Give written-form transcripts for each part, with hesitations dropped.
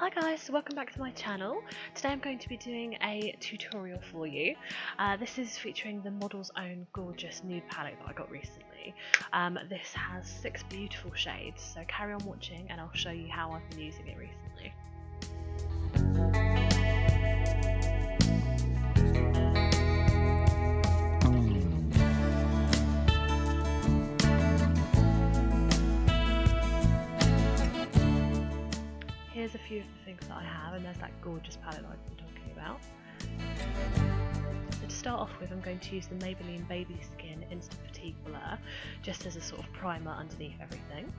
Hi guys, so welcome back to my channel. Today I'm going to be doing a tutorial for you. This is featuring the Model's Own Gorgeous Nude palette that I got recently. This has 6 beautiful shades, so carry on watching and I'll show you how I've been using it recently. Here's a few of the things that I have, and there's that gorgeous palette that I've been talking about. So to start off with, I'm going to use the Maybelline Babyskin Instant Fatigue Blur, just as a sort of primer underneath everything.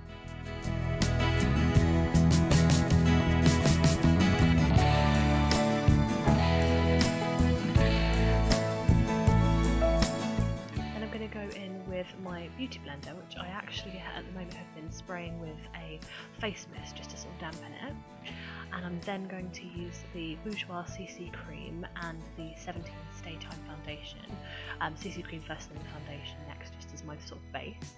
Then I'm going to go in with my beauty blender, which I actually at the moment have been spraying with a face mist just to sort of dampen it. And I'm then going to use the Bourjois CC Cream and the 17 Stay Time Foundation. CC Cream first and then the foundation next, just as my sort of base.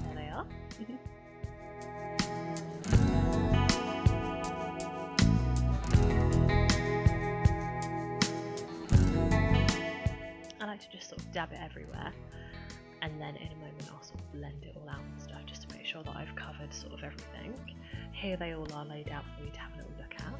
There they are. I like to just sort of dab it everywhere, and then in a moment I'll sort of blend it all out and stuff, just to make sure that I've covered sort of everything. Here they all are laid out for you to have a little look at.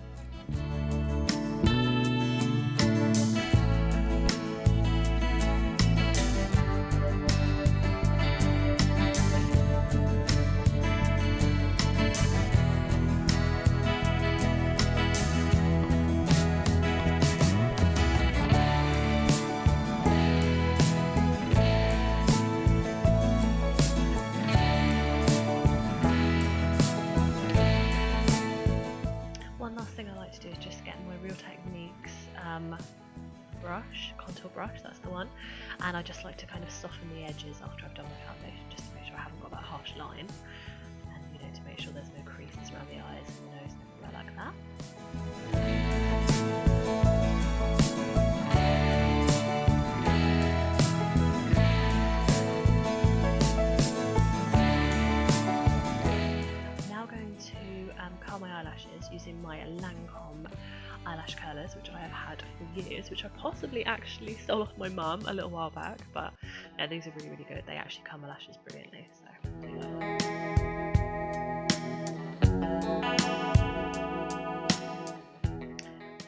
One last thing I like to do is just get my Real Techniques brush, contour brush, that's the one, and I just like to kind of soften the edges after I've done my foundation, just to make sure I haven't got that harsh line, and you know, to make sure there's no creases around the eyes and the nose and everywhere like that. Curl my eyelashes using my Lancome eyelash curlers, which I have had for years, which I possibly actually stole off my mum a little while back, but yeah, these are really, really good. They actually curl my lashes brilliantly, so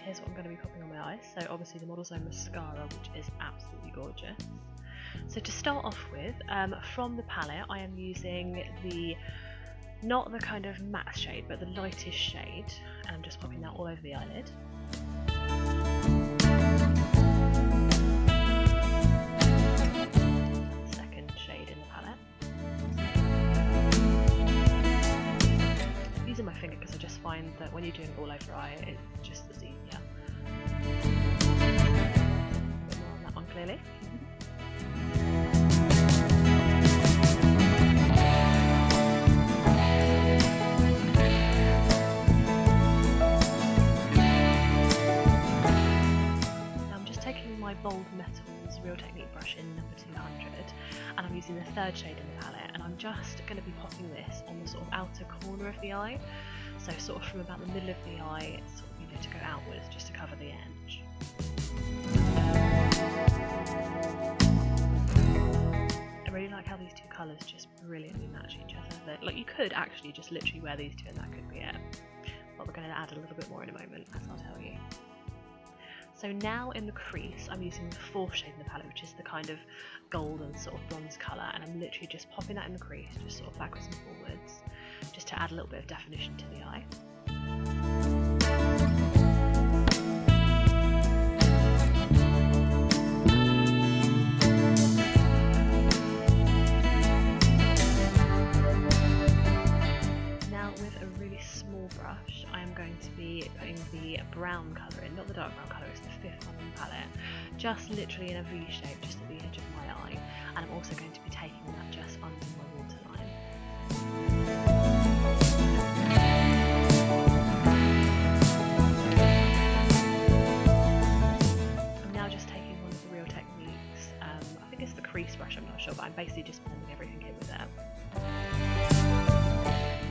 here's what I'm going to be popping on my eyes. So obviously the Model's Own mascara, which is absolutely gorgeous. So to start off with, from the palette I am using not the kind of matte shade, but the lightest shade, and I'm just popping that all over the eyelid. Second shade in the palette. I'm using my finger because I just find that when you're doing it all over your eye, it's just as easier. A bit more on that one clearly. Bold Metals Real Technique brush in number 200, and I'm using the third shade in the palette, and I'm just going to be popping this on the sort of outer corner of the eye, so sort of from about the middle of the eye, sort of, you know, to go outwards, just to cover the edge. I really like how these two colours just brilliantly match each other. Like, you could actually just literally wear these two and that could be it, but we're going to add a little bit more in a moment, as I'll tell you. So now in the crease, I'm using the fourth shade in the palette, which is the kind of golden sort of bronze colour, and I'm literally just popping that in the crease, just sort of backwards and forwards, just to add a little bit of definition to the eye. Now with a really small brush, I am going to be putting the brown colour in, not the dark brown colour, it's the fifth one on the palette, just literally in a V shape, just at the edge of my eye, and I'm also going to be taking that just under my waterline. crease brush, I'm not sure, but I'm basically just blending everything in with it.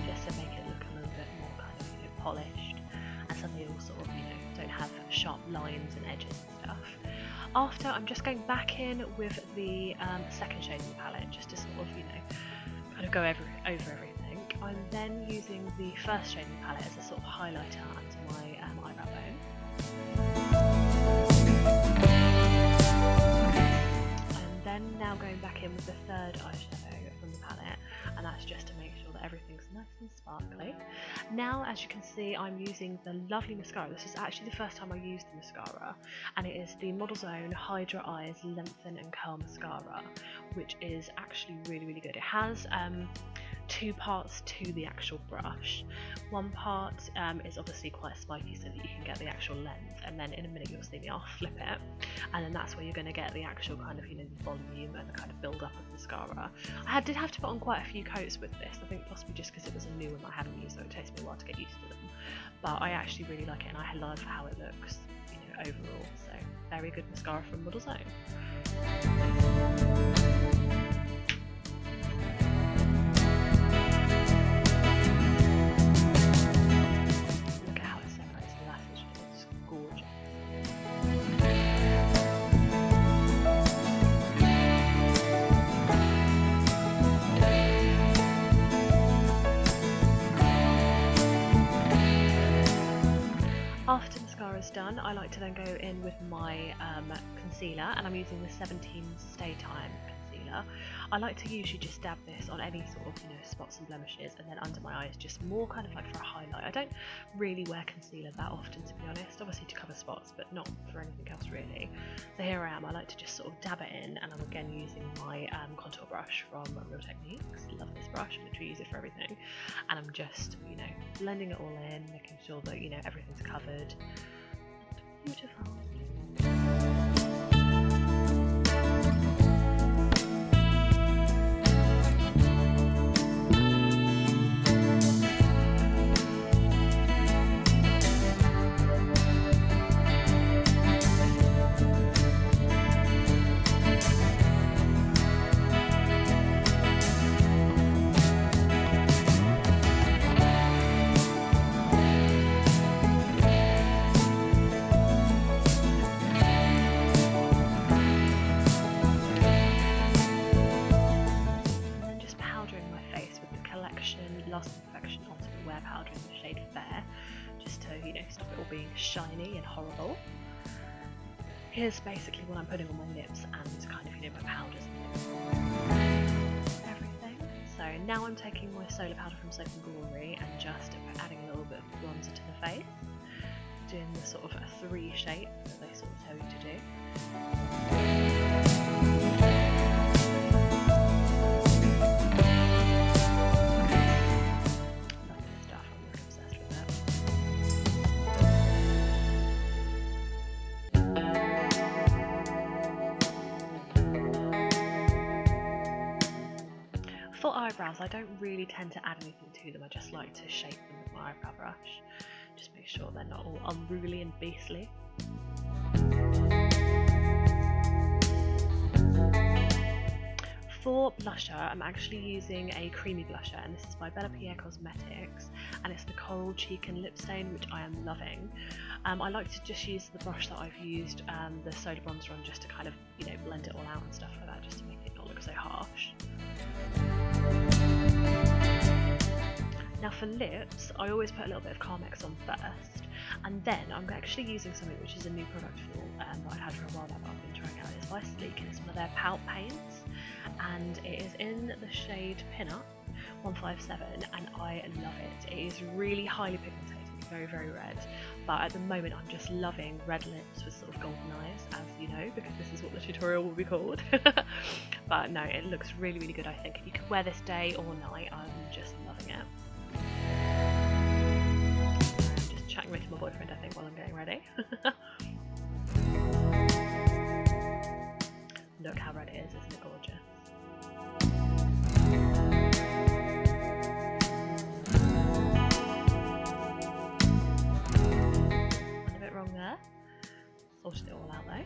Just to make it look a little bit more kind of, you know, polished, and suddenly all sort of, you know, don't have sharp lines and edges and stuff. After, I'm just going back in with the second shade of the palette, just to sort of, you know, kind of go over everything. I'm then using the first shade of the palette as a sort of highlighter under my eyebrow bone. I'm then now going back in with the third eyeshadow from the palette, and that's just to make sure that everything's nice and sparkly. Now, as you can see, I'm using the lovely mascara. This is actually the first time I used the mascara, and it is the Modelsown Hydra Eyes Lengthen and Curl Mascara, which is actually really, really good. It has two parts to the actual brush. One part is obviously quite spiky so that you can get the actual length, and then in a minute you'll see me, I'll flip it, and then that's where you're going to get the actual kind of, you know, the volume and the kind of build up of mascara. I did have to put on quite a few coats with this, I think possibly just because it was a new one that I hadn't used, so it takes me a while to get used to them, but I actually really like it, and I love how it looks, you know, overall. So very good mascara from Modelsown. After mascara is done, I like to then go in with my concealer, and I'm using the 17 Stay Time concealer. I like to usually just dab this on any sort of, you know, spots and blemishes, and then under my eyes, just more kind of like for a highlight. I don't really wear concealer that often, to be honest, obviously to cover spots, but not for anything else really. So here I am, I like to just sort of dab it in, and I'm again using my contour brush from Real Techniques. Love this brush, I literally use it for everything, and I'm just, you know, blending it all in, making sure that, you know, everything's covered. Beautiful. Stop it all being shiny and horrible. Here's basically what I'm putting on my lips and kind of, you know, my powders and everything. So now I'm taking my solar powder from Soap and Glory and just adding a little bit of bronzer to the face, doing the sort of a 3 shape that they sort of tell you to do. For eyebrows, I don't really tend to add anything to them, I just like to shape them with my eyebrow brush. Just make sure they're not all unruly and beastly. For blusher, I'm actually using a creamy blusher, and this is by Bellapierre Cosmetics, and it's the Coral Cheek and Lip Stain, which I am loving. I like to just use the brush that I've used the soda bronzer on, just to kind of, you know, blend it all out and stuff like that, just to make it not look so harsh. Now for lips, I always put a little bit of Carmex on first, and then I'm actually using something which is a new product for that I'd had for a while now, but I've been trying out. It's by Sleek, and it's one of their pout paints, and it is in the shade Pinup 157, and I love it. It is really highly pigmented, very, very red, but at the moment I'm just loving red lips with sort of golden eyes, as you know, because this is what the tutorial will be called. But no, it looks really, really good, I think. You can wear this day or night, I'm just loving it. I'm just chatting with my boyfriend, I think, while I'm getting ready. Look how red it is, isn't it gorgeous? Went a bit wrong there. Sorted it all out though.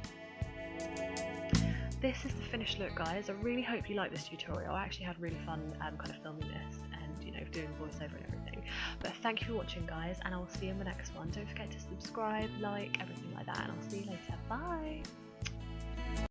this is the finished look, guys. I really hope you like this tutorial. I actually had really fun kind of filming this and, you know, doing voiceover and everything. But thank you for watching, guys, and I will see you in the next one. Don't forget to subscribe, like, everything like that, and I'll see you later. Bye!